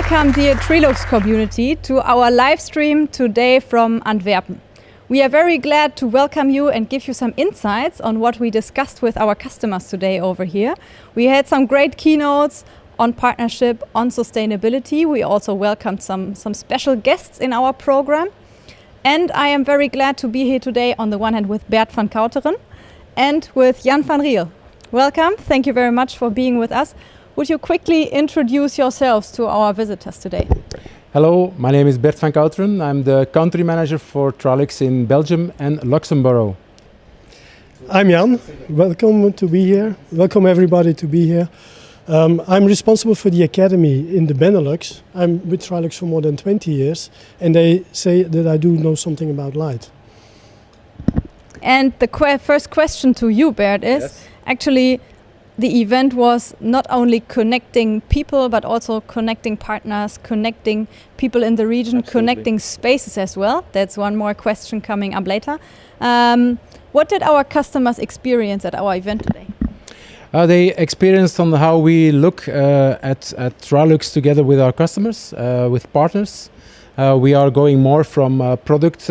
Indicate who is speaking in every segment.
Speaker 1: Welcome, dear Trilux community, to our live stream today from Antwerpen. We are very glad to welcome you and give you some insights on what we discussed with our customers today over here. We had some great keynotes on partnership, on sustainability. We also welcomed some special guests in our program. And I am very glad to be here today on the one hand with Bert van Kouteren and with Jan van Riel. Welcome, thank you very much for being with us. Would you quickly introduce yourselves to our visitors today?
Speaker 2: Hello, my name is Bert van Kouteren. I'm the country manager for Tralix in Belgium and Luxembourg.
Speaker 3: I'm Jan. Welcome to be here. Welcome everybody to be here. I'm responsible for the academy in the Benelux. I'm with Tralix for more than 20 years, and they say that I do know something about light.
Speaker 1: And the first question to you, Bert, is actually the event was not only connecting people, but also connecting partners, connecting people in the region,
Speaker 2: Absolutely.
Speaker 1: Connecting spaces as well. That's one more question coming up later. What did our customers experience at our event today?
Speaker 2: They experienced on how we look at Tralux together with our customers, with partners. We are going more from a product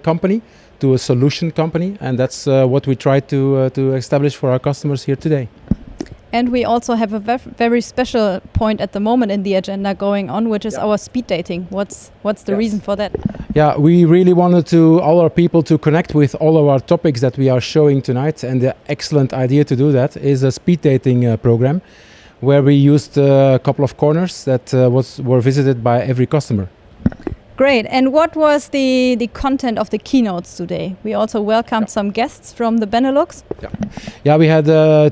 Speaker 2: company to a solution company, and that's what we try to establish for our customers here today.
Speaker 1: And we also have a very special point at the moment in the agenda going on, which is our speed dating. What's the reason for that?
Speaker 2: Yeah, we really wanted all our people to connect with all of our topics that we are showing tonight, and the excellent idea to do that is a speed dating program, where we used a couple of corners that were visited by every customer.
Speaker 1: Great. And what was the content of the keynotes today? We also welcomed some guests from the Benelux.
Speaker 2: Yeah, we had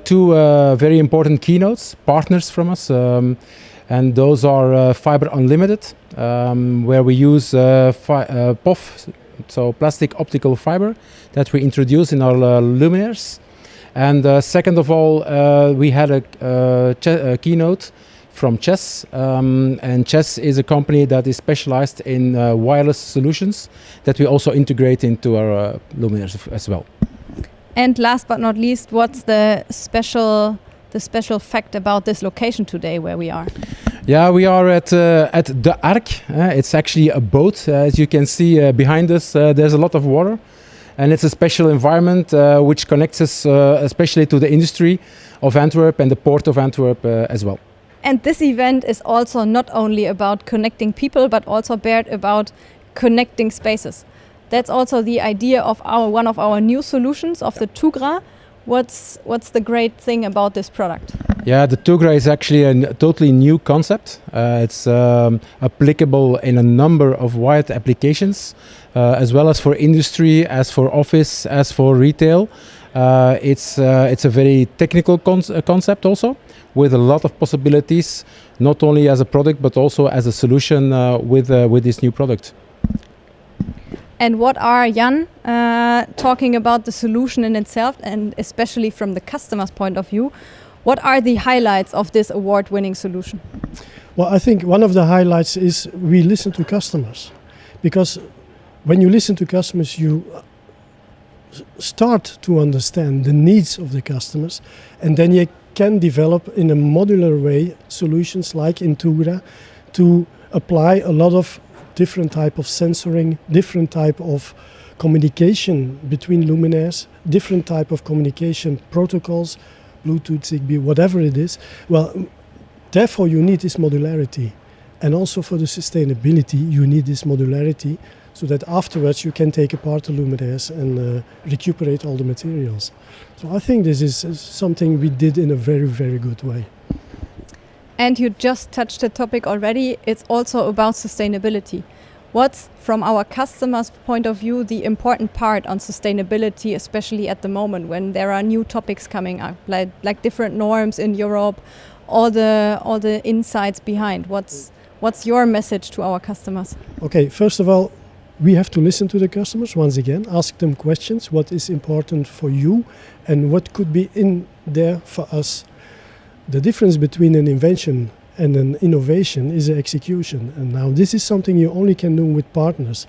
Speaker 2: two very important keynotes, partners from us, and those are Fiber Unlimited, where we use POF, so plastic optical fiber, that we introduce in our luminaires. And second of all, we had a keynote from Chess, and Chess is a company that is specialized in wireless solutions that we also integrate into our luminaires as well.
Speaker 1: And last but not least, what's the special fact about this location today where we are?
Speaker 2: Yeah, we are at the Ark. It's actually a boat. As you can see behind us, there's a lot of water, and it's a special environment which connects us especially to the industry of Antwerp and the port of Antwerp as well.
Speaker 1: And this event is also not only about connecting people, but also, Bert, about connecting spaces. That's also the idea of one of our new solutions of the Tugra. What's the great thing about this product?
Speaker 2: Yeah, the Tugra is actually a totally new concept. It's applicable in a number of wide applications, as well as for industry, as for office, as for retail. It's a very technical concept also, with a lot of possibilities, not only as a product, but also as a solution with this new product.
Speaker 1: And what are, Jan, talking about the solution in itself, and especially from the customer's point of view, what are the highlights of this award-winning solution?
Speaker 3: Well, I think one of the highlights is we listen to customers, because when you listen to customers, you start to understand the needs of the customers, and then you can develop in a modular way solutions like in Tugra to apply a lot of different type of sensoring, different type of communication between luminaires, different type of communication protocols, Bluetooth, Zigbee, whatever it is. Well, therefore you need this modularity. And also for the sustainability, you need this modularity so that afterwards you can take apart the luminaires and recuperate all the materials. So I think this is something we did in a very, very good way.
Speaker 1: And you just touched the topic already. It's also about sustainability. What's, from our customers' point of view, the important part on sustainability, especially at the moment when there are new topics coming up, like different norms in Europe, all the insights behind? What's your message to our customers?
Speaker 3: Okay, first of all, we have to listen to the customers once again, ask them questions, what is important for you and what could be in there for us. The difference between an invention and an innovation is the execution. And now this is something you only can do with partners.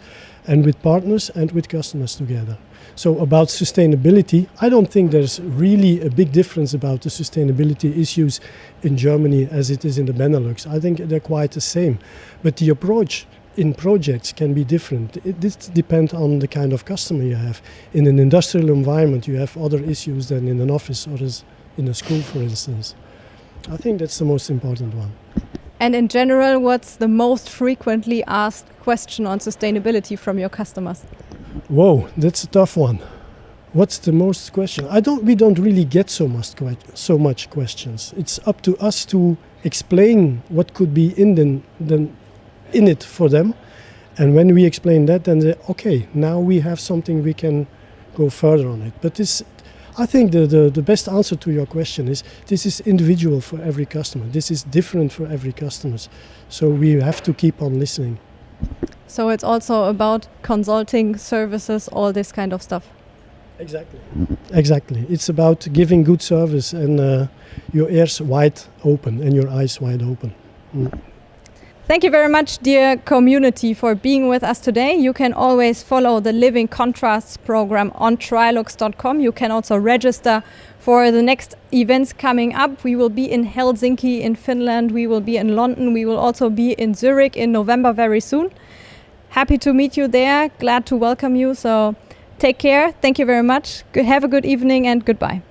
Speaker 3: and with partners and with customers together. So about sustainability, I don't think there's really a big difference about the sustainability issues in Germany as it is in the Benelux. I think they're quite the same. But the approach in projects can be different. This depends on the kind of customer you have. In an industrial environment, you have other issues than in an office or in a school, for instance. I think that's the most important one.
Speaker 1: And in general, what's the most frequently asked question on sustainability from your customers?
Speaker 3: Whoa, that's a tough one. What's the most question? We don't really get so much questions. It's up to us to explain what could be in it for them. And when we explain that, then they, okay, now we have something we can go further on it. But I think the best answer to your question is this is individual for every customer. This is different for every customer. So we have to keep on listening.
Speaker 1: So it's also about consulting services, all this kind of stuff.
Speaker 3: Exactly. It's about giving good service and your ears wide open and your eyes wide open.
Speaker 1: Thank you very much, dear community, for being with us today. You can always follow the Living Contrasts program on trilux.com. You can also register for the next events coming up. We will be in Helsinki in Finland. We will be in London. We will also be in Zurich in November very soon. Happy to meet you there. Glad to welcome you. So take care. Thank you very much. Have a good evening and goodbye.